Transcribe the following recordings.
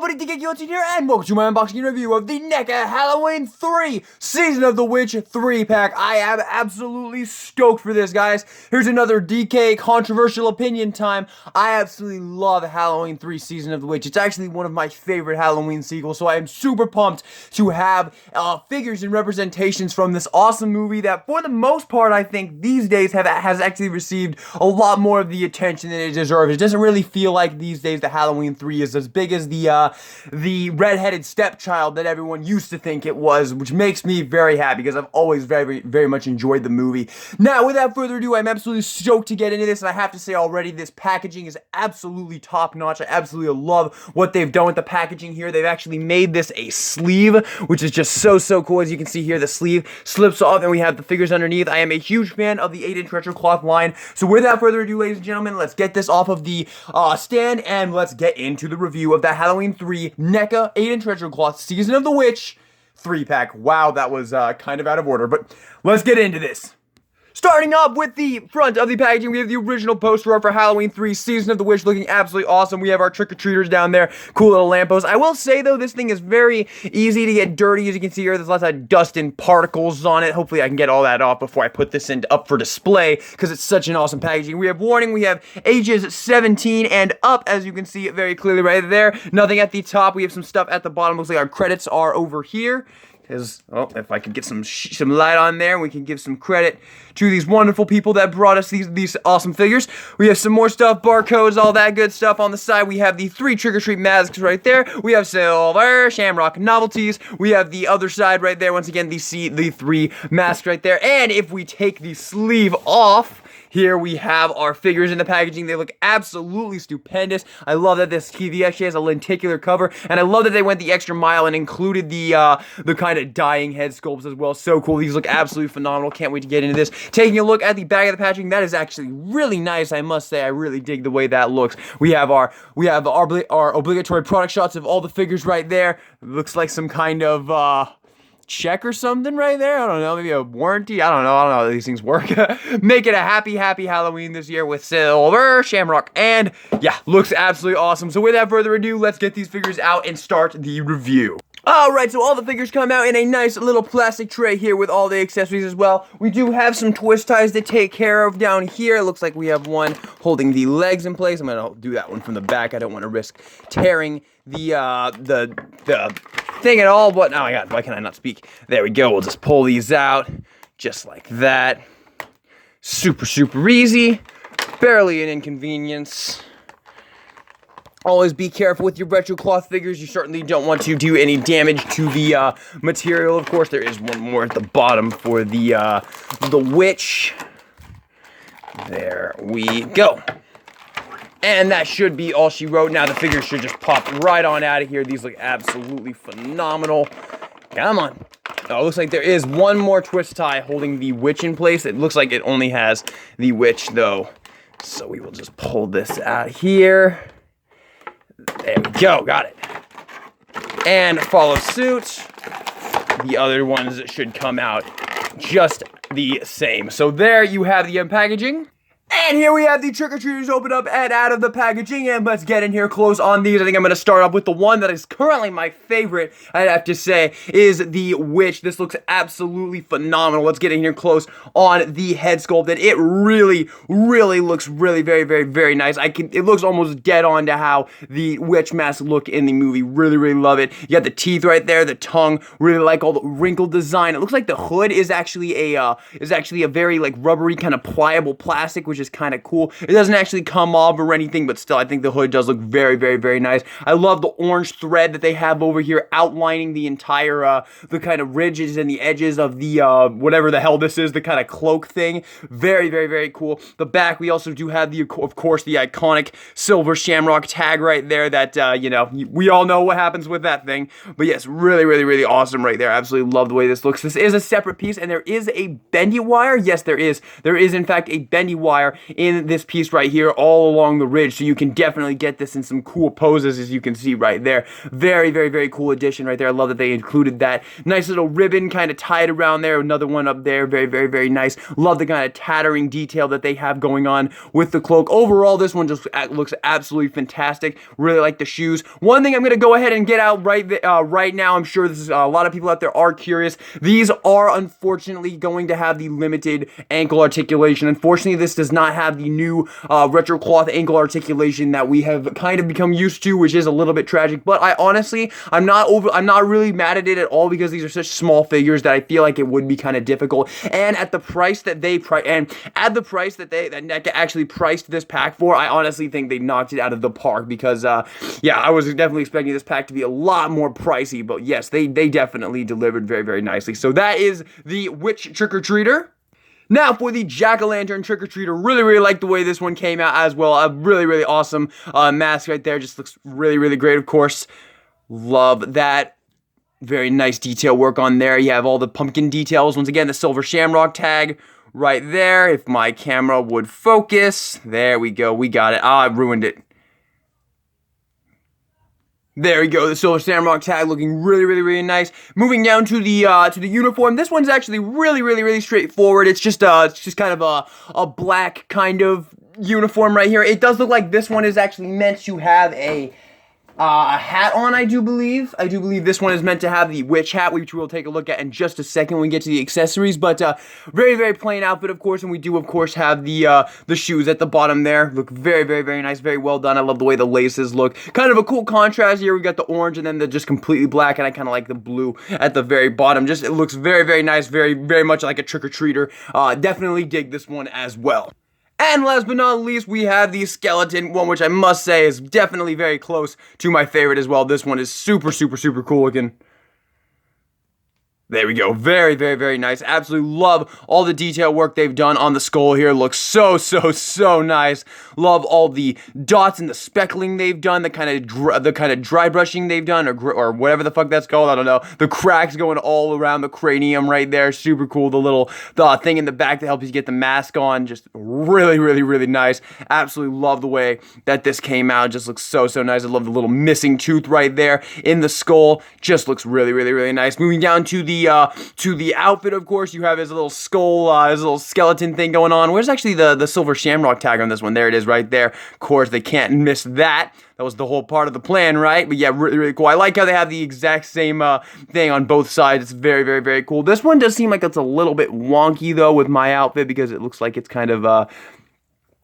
everybody, DK here, and welcome to my unboxing review of the NECA Halloween 3 Season of the Witch 3-pack. I am absolutely stoked for this, guys. Here's another DK controversial opinion time. I absolutely love Halloween 3 Season of the Witch. It's actually one of my favorite Halloween sequels, so I am super pumped to have figures and representations from this awesome movie that, for the most part, I think these days has actually received a lot more of the attention than it deserves. It doesn't really feel like these days the Halloween 3 is as big as the red-headed stepchild that everyone used to think it was, which makes me very happy because I've always very much enjoyed the movie. Now, without further ado, I'm absolutely stoked to get into this, and I have to say already, this packaging is absolutely top-notch. I absolutely love what they've done with the packaging here. They've actually made this a sleeve, which is just so cool. As you can see here, the sleeve slips off, and we have the figures underneath. I am a huge fan of the 8-inch retro cloth line, so without further ado, ladies and gentlemen, let's get this off of the stand, and let's get into the review of the Halloween 3 NECA 8-inch retro cloth Season of the Witch 3-pack. Wow, that was kind of out of order, but let's get into this. Starting off with the front of the packaging, we have the original poster art for Halloween 3 Season of the Witch, looking absolutely awesome. We have our trick-or-treaters down there, cool little lampposts. I will say, though, this thing is very easy to get dirty. As you can see here, there's lots of dust and particles on it. Hopefully I can get all that off before I put this up for display, because it's such an awesome packaging. We have warning, we have ages 17 and up, as you can see it very clearly right there. Nothing at the top. We have some stuff at the bottom. Looks like our credits are over here. Oh, if I could get some light on there, we can give some credit to these wonderful people that brought us these awesome figures. We have some more stuff, barcodes, all that good stuff on the side. We have the 3 trick-or-treat masks right there. We have silver shamrock novelties. We have the other side right there. Once again, the 3 masks right there. And if we take the sleeve off, here we have our figures in the packaging. They look absolutely stupendous. I love that this TV actually has a lenticular cover, and I love that they went the extra mile and included the kind of dying head sculpts as well. So cool. These look absolutely phenomenal. Can't wait to get into this. Taking a look at the back of the packaging, that is actually really nice, I must say. I really dig the way that looks. We have our obligatory product shots of all the figures right there. It looks like some kind of check or something right there. I don't know, maybe a warranty. I don't know how these things work. Make it a happy Halloween this year with silver shamrock, and yeah, looks absolutely awesome. So without further ado, let's get these figures out and start the review. Alright, so all the figures come out in a nice little plastic tray here with all the accessories as well. We do have some twist ties to take care of down here. It looks like we have one holding the legs in place. I'm going to do that one from the back. I don't want to risk tearing the thing at all, but oh my god, why can I not speak? There we go. We'll just pull these out just like that. Super easy. Barely an inconvenience. Always be careful with your retro cloth figures. You certainly don't want to do any damage to the material. Of course, there is one more at the bottom for the witch. There we go. And that should be all she wrote. Now the figures should just pop right on out of here. These look absolutely phenomenal. Come on. Oh, it looks like there is one more twist tie holding the witch in place. It looks like it only has the witch, though. So we will just pull this out here. There we go, got it. And follow suit. The other ones should come out just the same. So there you have the packaging. And here we have the trick-or-treaters open up and out of the packaging, and let's get in here close on these. I think I'm going to start off with the one that is currently my favorite, I'd have to say, is the witch. This looks absolutely phenomenal. Let's get in here close on the head sculpt, and it really looks very nice. It looks almost dead on to how the witch masks look in the movie. Really love it. You got the teeth right there, the tongue, really like all the wrinkled design. It looks like the hood is actually a very like rubbery kind of pliable plastic, which is kind of cool. It doesn't actually come off or anything, but still, I think the hood does look very nice. I love the orange thread that they have over here outlining the entire, the kind of ridges and the edges of the, whatever the hell this is, the kind of cloak thing. Very cool. The back, we also do have the, of course, the iconic silver shamrock tag right there that, you know, we all know what happens with that thing. But yes, really awesome right there. Absolutely love the way this looks. This is a separate piece, and there is a bendy wire. Yes, there is. There is, in fact, a bendy wire there in this piece right here all along the ridge, so you can definitely get this in some cool poses, as you can see right there. Very, very, very cool addition right there. I love that they included that nice little ribbon kind of tied around there. Another one up there. Very, very, very nice. Love the kind of tattering detail that they have going on with the cloak. Overall, this one just looks absolutely fantastic. Really like the shoes. One thing I'm going to go ahead and get out right now, I'm sure this is a lot of people out there are curious. These are unfortunately going to have the limited ankle articulation. Unfortunately, this does not have the new retro cloth ankle articulation that we have kind of become used to, which is a little bit tragic. But I'm not really mad at it at all, because these are such small figures that I feel like it would be kind of difficult. And at the price that NECA actually priced this pack for, I honestly think they knocked it out of the park, because yeah, I was definitely expecting this pack to be a lot more pricey, but yes, they definitely delivered very, very nicely. So that is the Witch Trick-or-Treater. Now for the Jack-o'-lantern Trick-or-Treater, really, really like the way this one came out as well. A really, really awesome mask right there. Just looks really, really great, of course. Love that. Very nice detail work on there. You have all the pumpkin details. Once again, the silver shamrock tag right there. If my camera would focus. There we go. We got it. Ah, I ruined it. There we go, the silver shamrock tag looking really, really, really nice. Moving down to the uniform. This one's actually really, really, really straightforward. It's just kind of a black kind of uniform right here. It does look like this one is actually meant to have a hat on, I do believe. I do believe this one is meant to have the witch hat, which we'll take a look at in just a second when we get to the accessories. But very, very plain outfit, of course, and we do, of course, have the shoes at the bottom there. Look very, very, very nice, very well done. I love the way the laces look. Kind of a cool contrast here. We got the orange and then the just completely black, and I kind of like the blue at the very bottom. Just, it looks very, very nice, very, very much like a trick-or-treater. Definitely dig this one as well. And last but not least, we have the skeleton one, which I must say is definitely very close to my favorite as well. This one is super, super, super cool looking. There we go. Very, very, very nice. Absolutely love all the detail work they've done on the skull here. Looks so, so, so nice. Love all the dots and the speckling they've done. The kind of dry brushing they've done, or whatever the fuck that's called. I don't know. The cracks going all around the cranium right there. Super cool. The thing in the back that helps you get the mask on. Just really, really, really nice. Absolutely love the way that this came out. Just looks so, so nice. I love the little missing tooth right there in the skull. Just looks really, really, really nice. Moving down to the outfit, of course, you have his little skull, his little skeleton thing going on. Where's actually the silver shamrock tag on this one? There it is right there. Of course, they can't miss that. That was the whole part of the plan, right? But yeah, really, really cool. I like how they have the exact same thing on both sides. It's very, very, very cool. This one does seem like it's a little bit wonky, though, with my outfit, because it looks like it's kind of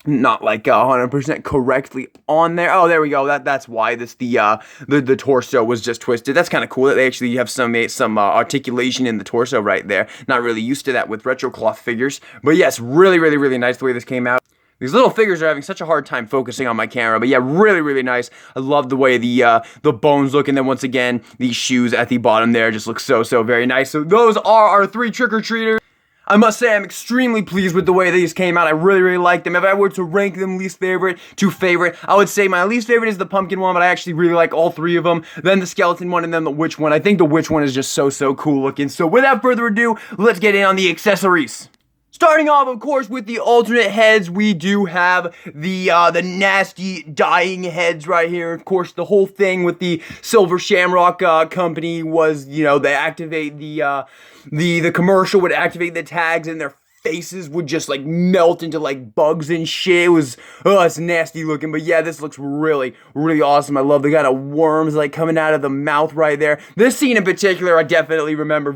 not like 100% correctly on there. Oh, there we go. That's why the torso was just twisted. That's kind of cool that they actually have some articulation in the torso right there. Not really used to that with retro cloth figures, but yes, really, really, really nice the way this came out. These little figures are having such a hard time focusing on my camera, but yeah, really, really nice. I love the way the bones look, and then once again, these shoes at the bottom there just look so, so very nice. So those are our 3 trick-or-treaters. I must say I'm extremely pleased with the way these came out. I really, really like them. If I were to rank them least favorite to favorite, I would say my least favorite is the pumpkin one, but I actually really like all 3 of them. Then the skeleton one, and then the witch one. I think the witch one is just so, so cool looking. So without further ado, let's get in on the accessories. Starting off, of course, with the alternate heads, we do have the nasty dying heads right here. Of course, the whole thing with the Silver Shamrock company was, you know, they activate the commercial would activate the tags, and their faces would just like melt into like bugs and shit. It was, it's nasty looking, but yeah, this looks really, really awesome. I love the kind of worms like coming out of the mouth right there. This scene in particular, I definitely remember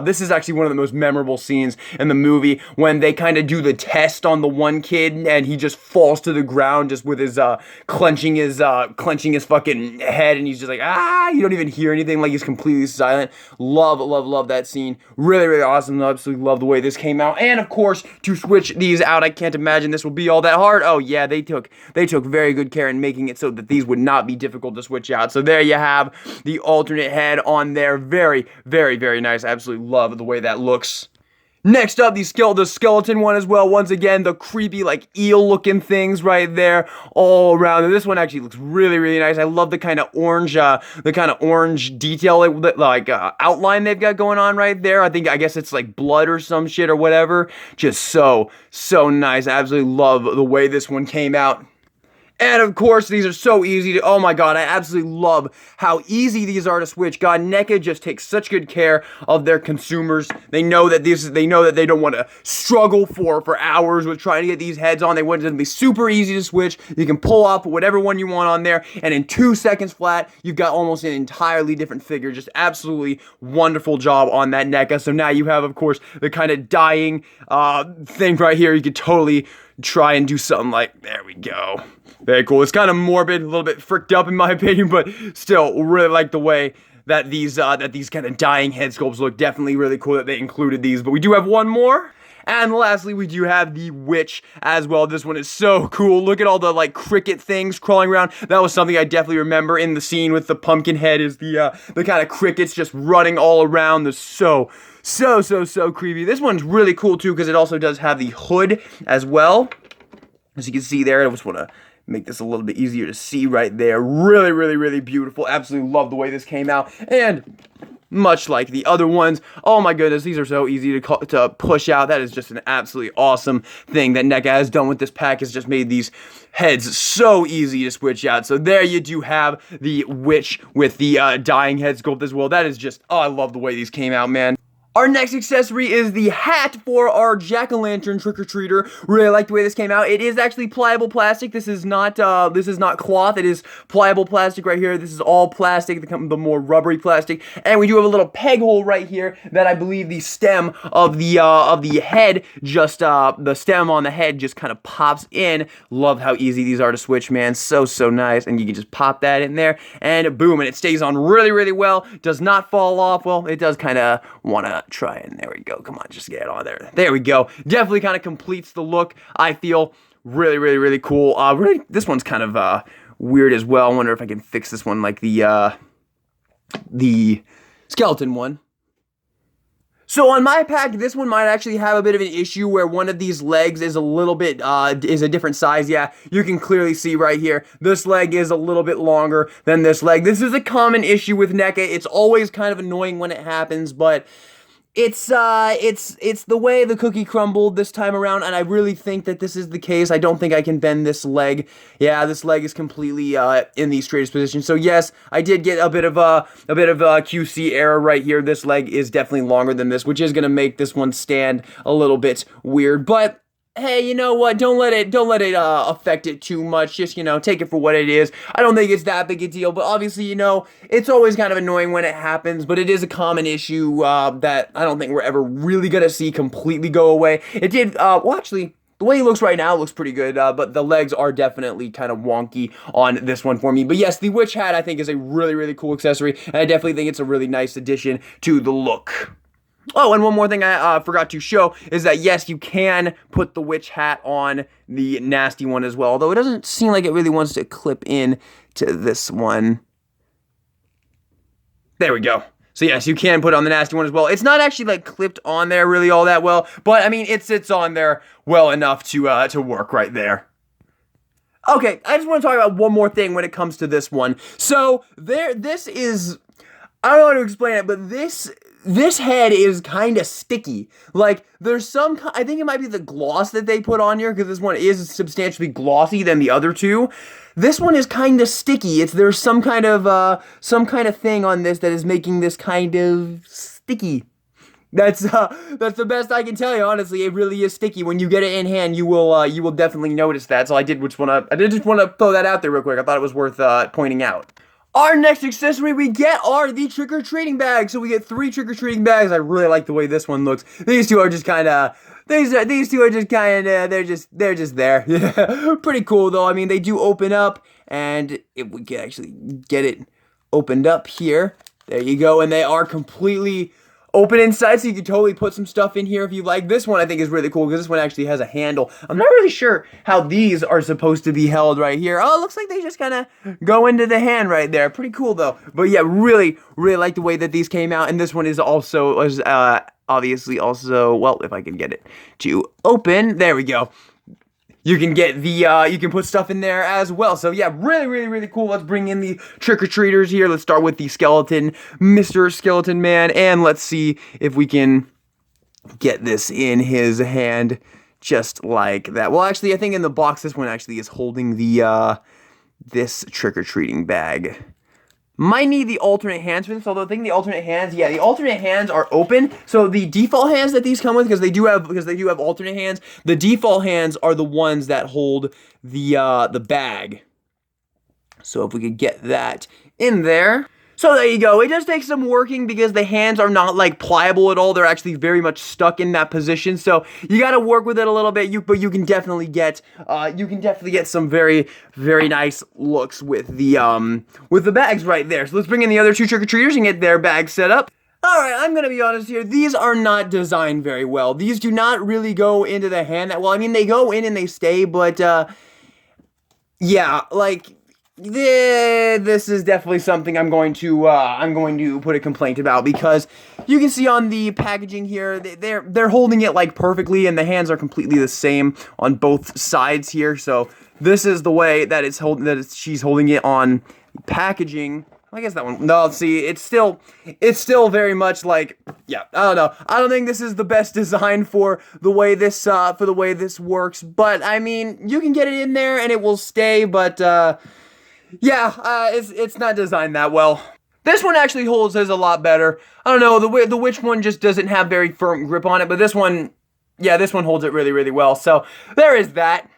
this is actually one of the most memorable scenes in the movie, when they kind of do the test on the one kid and he just falls to the ground just with his clenching his fucking head, and he's just like, you don't even hear anything, like he's completely silent. Love, love, love that scene. Really, really awesome. I absolutely love the way this came out. And of course, to switch these out, I can't imagine this will be all that hard. Oh yeah, they took very good care in making it so that these would not be difficult to switch out. So there you have the alternate head on there. Very, very, very nice. I absolutely love the way that looks. Next up, the skeleton one as well. Once again, the creepy, like, eel-looking things right there all around. And this one actually looks really, really nice. I love the kind of orange detail, like, outline they've got going on right there. I guess it's like blood or some shit or whatever. Just so nice. I absolutely love the way this one came out. And of course, these are so easy to, oh my god, I absolutely love how easy these are to switch. God, NECA just takes such good care of their consumers. They know that they don't want to struggle for hours with trying to get these heads on. They want it to be super easy to switch. You can pull off whatever one you want on there, and in 2 seconds flat, you've got almost an entirely different figure. Just absolutely wonderful job on that NECA. So now you have, of course, the kind of dying thing right here. You could totally try and do something like, there we go. Very cool. It's kind of morbid, a little bit fricked up in my opinion, but still really like the way that these kind of dying head sculpts look. Definitely really cool that they included these. But we do have one more. And lastly, we do have the witch as well. This one is so cool. Look at all the, like, cricket things crawling around. That was something I definitely remember in the scene with the pumpkin head, is the kind of crickets just running all around. They're so creepy. This one's really cool too, because it also does have the hood as well. As you can see there, I just want to make this a little bit easier to see right there. Really beautiful. Absolutely love the way this came out. And much like the other ones, oh my goodness, these are so easy to push out. That is just an absolutely awesome thing that NECA has done with this pack. Has just made these heads so easy to switch out. So there you do have the witch with the dying head sculpt as well. That is just, oh, I love the way these came out, man. Our next accessory is the hat for our jack-o'-lantern trick-or-treater. Really like the way this came out. It is actually pliable plastic. This is not cloth. It is pliable plastic right here. This is all plastic, the more rubbery plastic. And we do have a little peg hole right here that I believe the stem of the head, just the stem on the head just kind of pops in. Love how easy these are to switch, man. So nice. And you can just pop that in there, and boom, and it stays on really well. Does not fall off. Well, it does kind of want to try, and there we go. Come on, just get it on there. There we go. Definitely kind of completes the look, I feel. Really cool. This one's kind of weird as well. I wonder if I can fix this one like the skeleton one. So on my pack, this one might actually have a bit of an issue where one of these legs is a little bit, is a different size. Yeah, you can clearly see right here, this leg is a little bit longer than this leg. This is a common issue with NECA. It's always kind of annoying when it happens, but it's the way the cookie crumbled this time around, and I really think that this is the case. I don't think I can bend this leg. Yeah, this leg is completely in the straightest position. So yes, I did get a bit of a QC error right here. This leg is definitely longer than this, which is gonna make this one stand a little bit weird, but hey, you know what? Don't let it affect it too much. Just, take it for what it is. I don't think it's that big a deal, but obviously, it's always kind of annoying when it happens, but it is a common issue that I don't think we're ever really gonna see completely go away. It did, well, actually, the way he looks right now looks pretty good, but the legs are definitely kind of wonky on this one for me. But yes, the witch hat I think is a really cool accessory, and I definitely think it's a really nice addition to the look. Oh, and one more thing I forgot to show is that, yes, you can put the witch hat on the nasty one as well, although it doesn't seem like it really wants to clip in to this one. There we go. So, yes, you can put on the nasty one as well. It's not actually, like, clipped on there really all that well, but, I mean, it sits on there well enough to work right there. Okay, I just want to talk about one more thing when it comes to this one. So, this is, I don't know how to explain it, but this head is kind of sticky. Like, there's some, I think it might be the gloss that they put on here, because this one is substantially glossy than the other two. This one is kind of sticky. There's some kind of thing on this that is making this kind of sticky. That's the best I can tell you, honestly. It really is sticky. When you get it in hand, you will definitely notice that. So I did just want to throw that out there real quick. I thought it was worth pointing out. Our next accessory we get are the trick-or-treating bags. So we get 3 trick-or-treating bags. I really like the way this one looks. These two are just kind of, these two are just kind of, they're just there. Yeah, pretty cool though. I mean, they do open up, and if we can actually get it opened up here, there you go. And they are completely open inside, so you can totally put some stuff in here if you like. This one I think is really cool because this one actually has a handle. I'm not really sure how these are supposed to be held right here. Oh, it looks like they just kind of go into the hand right there. Pretty cool though. But yeah, really like the way that these came out. And this one is also obviously also, well, if I can get it to open, there we go. You can get the, you can put stuff in there as well. So yeah, really cool. Let's bring in the trick-or-treaters here. Let's start with the skeleton, Mr. Skeleton Man, and let's see if we can get this in his hand just like that. Well, actually, I think in the box, this one actually is holding the, this trick-or-treating bag. Might need the alternate hands for this, although I think the alternate hands, yeah, the alternate hands are open. So the default hands that these come with, because they do have alternate hands, the default hands are the ones that hold the bag. So if we could get that in there. So there you go. It does take some working because the hands are not like pliable at all. They're actually very much stuck in that position. So you got to work with it a little bit. But you can definitely get some very nice looks with the bags right there. So let's bring in the other two trick-or-treaters and get their bags set up. Alright, I'm gonna be honest here, these are not designed very well. These do not really go into the hand that well. I mean, they go in and they stay, but yeah, like this is definitely something I'm going to put a complaint about, because you can see on the packaging here, they're holding it like perfectly, and the hands are completely the same on both sides here. So this is the way that she's holding it on packaging. I guess that one. No, see, it's still very much like, yeah, I don't know. I don't think this is the best design for the way this works. But I mean, you can get it in there and it will stay. But yeah, it's not designed that well. This one actually holds a lot better. I don't know, the witch one just doesn't have very firm grip on it, but this one, yeah, this one holds it really well. So there is that.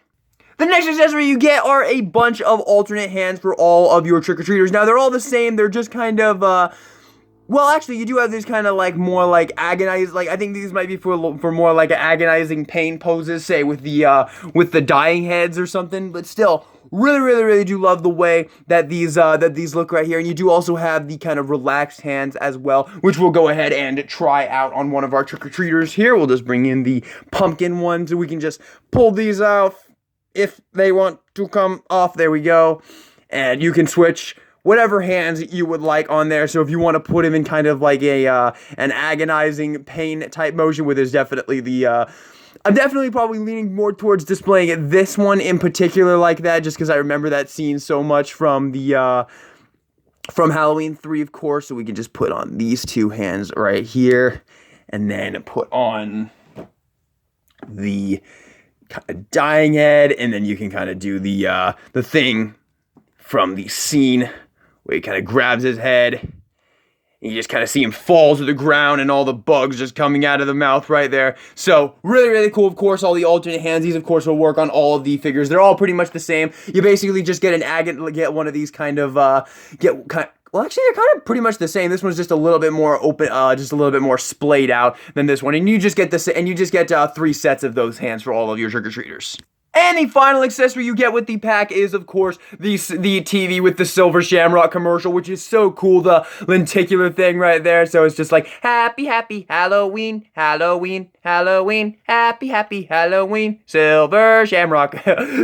The next accessory you get are a bunch of alternate hands for all of your trick-or-treaters. Now, they're all the same. They're just kind of, well, actually, you do have these kind of, like, more, like, agonized, like, I think these might be for more, like, agonizing pain poses, say, with the dying heads or something. But still, really do love the way that these look right here. And you do also have the kind of relaxed hands as well, which we'll go ahead and try out on one of our trick-or-treaters here. We'll just bring in the pumpkin ones, so we can just pull these out if they want to come off. There we go. And you can switch whatever hands you would like on there. So if you want to put him in kind of like an agonizing pain type motion, where there's definitely I'm definitely probably leaning more towards displaying this one in particular like that, just because I remember that scene so much from from Halloween 3, of course. So we can just put on these two hands right here, and then put on the kind of dying head, and then you can kind of do the thing from the scene where he kind of grabs his head, and you just kind of see him fall to the ground, and all the bugs just coming out of the mouth right there. So really cool. Of course, all the alternate hands, these of course will work on all of the figures. They're all pretty much the same. You basically just get get one of these kind of well, actually, they're kind of pretty much the same. This one's just a little bit more open, just a little bit more splayed out than this one. And you just get this, and you just get 3 sets of those hands for all of your trick-or-treaters. And the final accessory you get with the pack is, of course, the TV with the silver shamrock commercial, which is so cool, the lenticular thing right there. So it's just like, happy Halloween, Halloween, Halloween, happy Halloween, silver shamrock.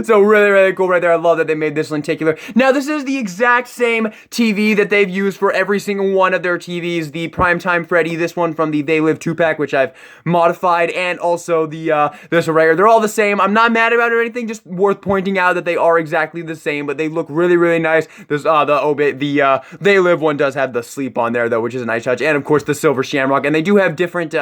So really cool right there. I love that they made this lenticular. Now, this is the exact same TV that they've used for every single one of their TVs. The Primetime Freddy, this one from the They Live 2-pack, which I've modified, and also this regular. They're all the same. I'm not mad about it anything, just worth pointing out that they are exactly the same, but they look really nice. This the They Live one does have the sleep on there though, which is a nice touch, and of course the silver shamrock, and they do have different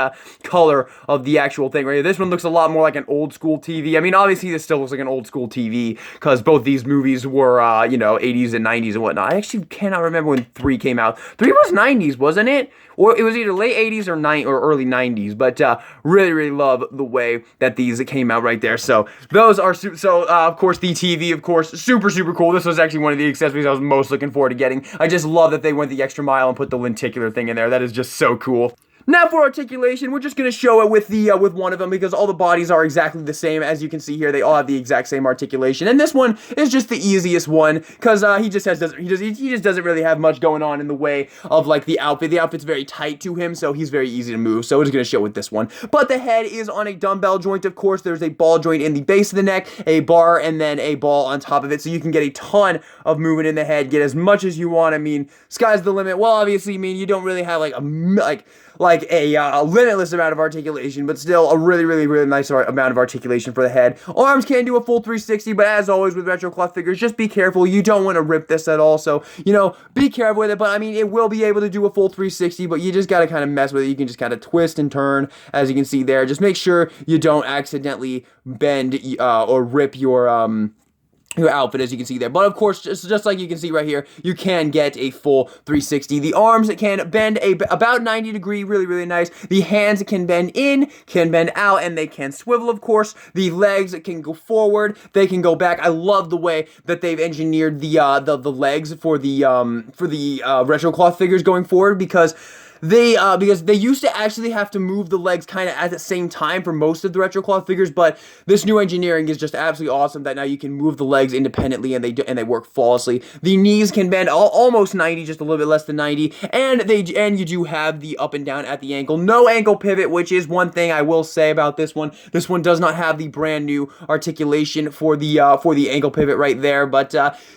color of the actual thing right here. This one looks a lot more like an old school TV. I mean, obviously this still looks like an old school TV because both these movies were you know, 80s and 90s and whatnot. I actually cannot remember when 3 came out. 3 was 90s, wasn't it? Or it was either late 80s or early 90s, but really love the way that these came out right there. So those are of course the TV, of course, super cool. This was actually one of the accessories I was most looking forward to getting. I just love that they went the extra mile and put the lenticular thing in there. That is just so cool. Now for articulation, we're just going to show it with the with one of them because all the bodies are exactly the same. As you can see here, they all have the exact same articulation, and this one is just the easiest one because he just doesn't really have much going on in the way of like the outfit. The outfit's very tight to him, so he's very easy to move. So we're just going to show with this one. But the head is on a dumbbell joint, of course. There's a ball joint in the base of the neck, a bar, and then a ball on top of it, so you can get a ton of movement in the head, get as much as you want. I mean, sky's the limit. Well, obviously, I mean, you don't really have like a limitless amount of articulation, but still a really nice amount of articulation for the head. Arms can do a full 360, but as always with retro cloth figures, just be careful. You don't want to rip this at all, so, you know, be careful with it. But I mean, it will be able to do a full 360, but you just got to kind of mess with it. You can just kind of twist and turn, as you can see there. Just make sure you don't accidentally bend or rip your outfit, as you can see there. But of course, just like you can see right here, you can get a full 360. The arms can bend about 90 degree, really nice. The hands can bend in, can bend out, and they can swivel, of course. The legs can go forward, they can go back. I love the way that they've engineered the legs for the retro cloth figures going forward, because they used to actually have to move the legs kind of at the same time for most of the retro cloth figures, but this new engineering is just absolutely awesome that now you can move the legs independently and they work flawlessly. The knees can bend almost 90, just a little bit less than 90, and you do have the up and down at the ankle. No ankle pivot, which is one thing I will say about this one. This one does not have the brand new articulation for the ankle pivot right there, but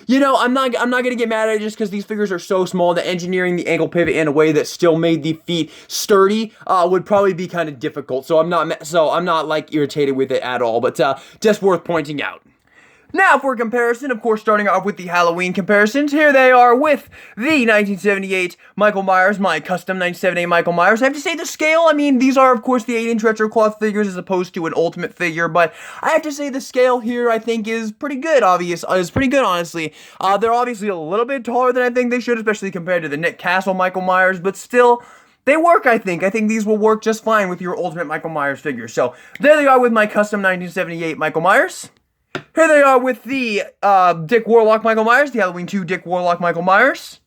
you know, I'm not gonna get mad at it just because these figures are so small. The engineering the ankle pivot in a way that still made the feet sturdy would probably be kind of difficult, so I'm not like irritated with it at all, but just worth pointing out. Now for a comparison, of course, starting off with the Halloween comparisons, here they are with the 1978 Michael Myers, my custom 1978 Michael Myers. I have to say the scale, I mean, these are, of course, the 8-inch retro cloth figures as opposed to an Ultimate figure, but I have to say the scale here, I think, is pretty good, honestly. They're obviously a little bit taller than I think they should, especially compared to the Nick Castle Michael Myers, but still, they work, I think. I think these will work just fine with your Ultimate Michael Myers figure. So, there they are with my custom 1978 Michael Myers. Here they are with the Dick Warlock Michael Myers, the Halloween 2 Dick Warlock Michael Myers.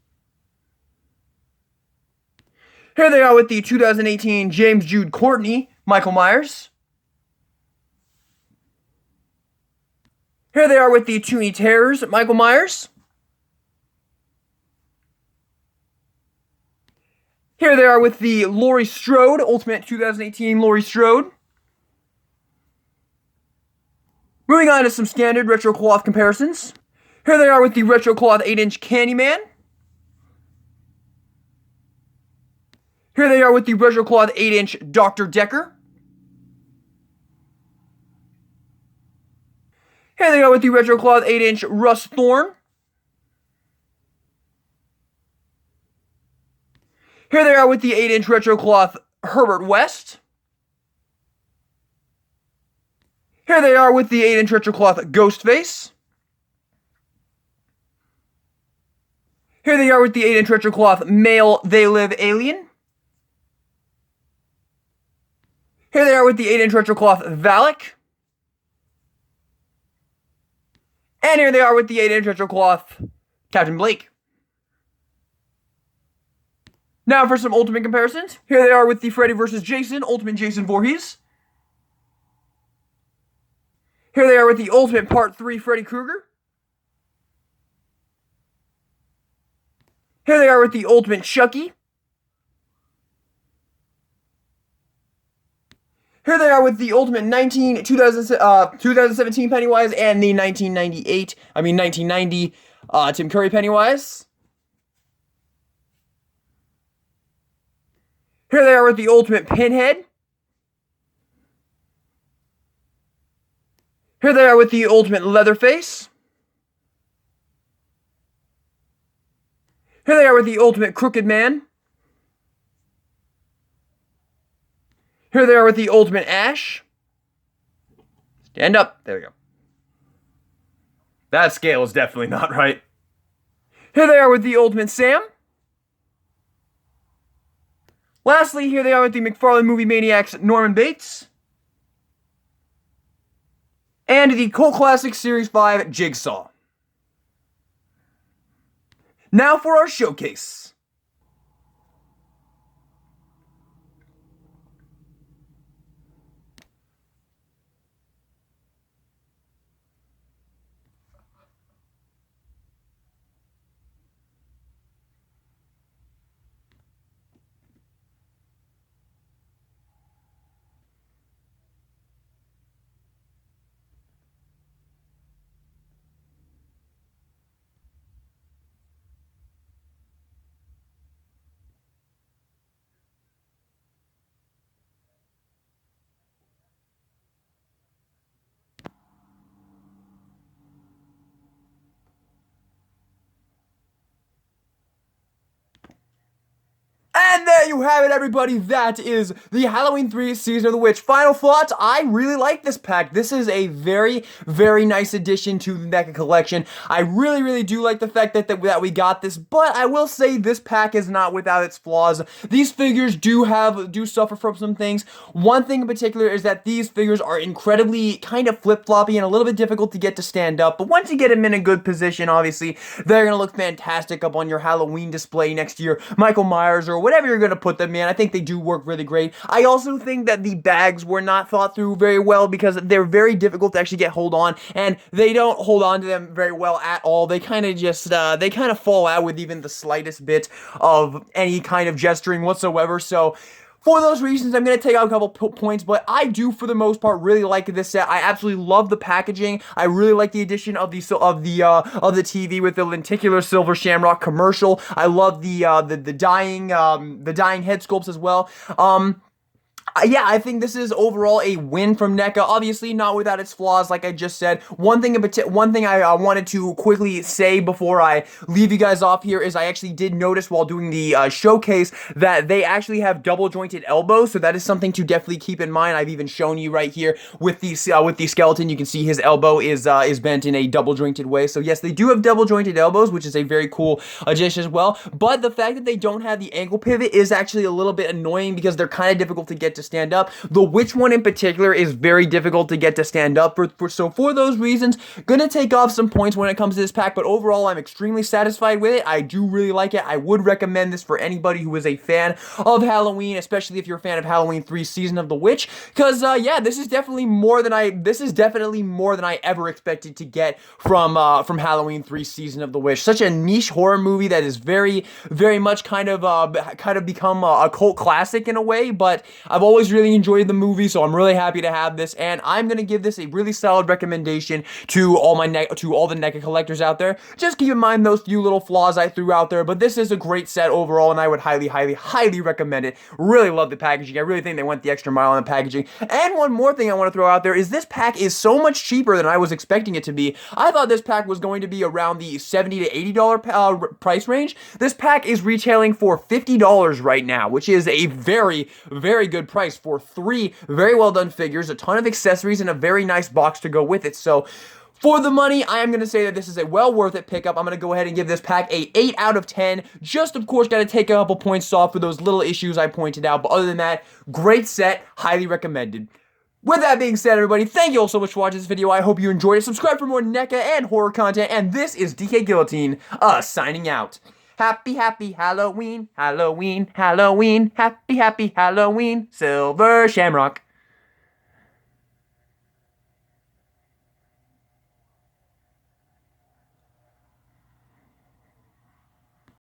Here they are with the 2018 James Jude Courtney Michael Myers. Here they are with the Toony Terrors Michael Myers. Here they are with the Laurie Strode Ultimate 2018 Laurie Strode. Moving on to some standard retro cloth comparisons. Here they are with the retro cloth 8-inch Candyman. Here they are with the retro cloth 8-inch Dr. Decker. Here they are with the retro cloth 8-inch Russ Thorne. Here they are with the 8-inch retro cloth Herbert West. Here they are with the 8-inch retro cloth Ghostface. Here they are with the 8-inch retro cloth Male They Live Alien. Here they are with the 8-inch retro cloth Valak. And here they are with the 8-inch retro cloth Captain Blake. Now for some Ultimate comparisons. Here they are with the Freddy vs. Jason Ultimate Jason Voorhees. Here they are with the Ultimate Part 3 Freddy Krueger. Here they are with the Ultimate Chucky. Here they are with the Ultimate 2017 Pennywise and the 1990 Tim Curry Pennywise. Here they are with the Ultimate Pinhead. Here they are with the Ultimate Leatherface. Here they are with the Ultimate Crooked Man. Here they are with the Ultimate Ash. Stand up. There we go. That scale is definitely not right. Here they are with the Ultimate Sam. Lastly, here they are with the McFarlane Movie Maniacs Norman Bates. And the Cult Classic Series 5 Jigsaw. Now for our showcase. there you have it, everybody. That is the Halloween 3 Season of the Witch. Final thoughts, I really like this pack. This is a very, very nice addition to the NECA collection. I really, really do like the fact that we got this, but I will say this pack is not without its flaws. These figures do suffer from some things. One thing in particular is that these figures are incredibly kind of flip-floppy and a little bit difficult to get to stand up, but once you get them in a good position, obviously, they're going to look fantastic up on your Halloween display next year. Michael Myers or whatever you're going to put them in. I think they do work really great. I also think that the bags were not thought through very well because they're very difficult to actually get hold on, and they don't hold on to them very well at all. They kind of just, they kind of fall out with even the slightest bit of any kind of gesturing whatsoever, so for those reasons, I'm going to take out a couple points, but I do, for the most part, really like this set. I absolutely love the packaging. I really like the addition of the TV with the lenticular silver shamrock commercial. I love the dying head sculpts as well. Yeah, I think this is overall a win from NECA. Obviously, not without its flaws, like I just said. One thing I wanted to quickly say before I leave you guys off here is I actually did notice while doing the showcase that they actually have double jointed elbows, so that is something to definitely keep in mind. I've even shown you right here with the skeleton. You can see his elbow is bent in a double jointed way. So yes, they do have double jointed elbows, which is a very cool addition as well. But the fact that they don't have the ankle pivot is actually a little bit annoying because they're kind of difficult to get to stand up. The witch one in particular is very difficult to get to stand up. So for those reasons, gonna take off some points when it comes to this pack, but overall I'm extremely satisfied with it. I do really like it. I would recommend this for anybody who is a fan of Halloween, especially if you're a fan of Halloween 3 Season of the Witch, because yeah, this is definitely more than I ever expected to get from Halloween 3 Season of the Witch. Such a niche horror movie that is very, very much kind of become a cult classic in a way, but I've always really enjoyed the movie, so I'm really happy to have this, and I'm gonna give this a really solid recommendation to all the NECA collectors out there. Just keep in mind those few little flaws I threw out there, but this is a great set overall, and I would highly, highly, highly recommend it. Really love the packaging. I really think they went the extra mile on the packaging. And one more thing I want to throw out there is this pack is so much cheaper than I was expecting it to be. I thought this pack was going to be around the $70 to $80 price range. This pack is retailing for $50 right now, which is a very, very good price for 3 very well done figures, a ton of accessories, and a very nice box to go with it. So for the money, I am going to say that this is a well worth it pickup. I'm going to go ahead and give this pack a 8 out of 10. Just, of course, got to take a couple points off for those little issues I pointed out. But other than that, great set, highly recommended. With that being said, everybody, thank you all so much for watching this video. I hope you enjoyed it. Subscribe for more NECA and horror content. And this is DK Guillotine, signing out. Happy, happy Halloween, Halloween, Halloween. Happy, happy Halloween, Silver Shamrock.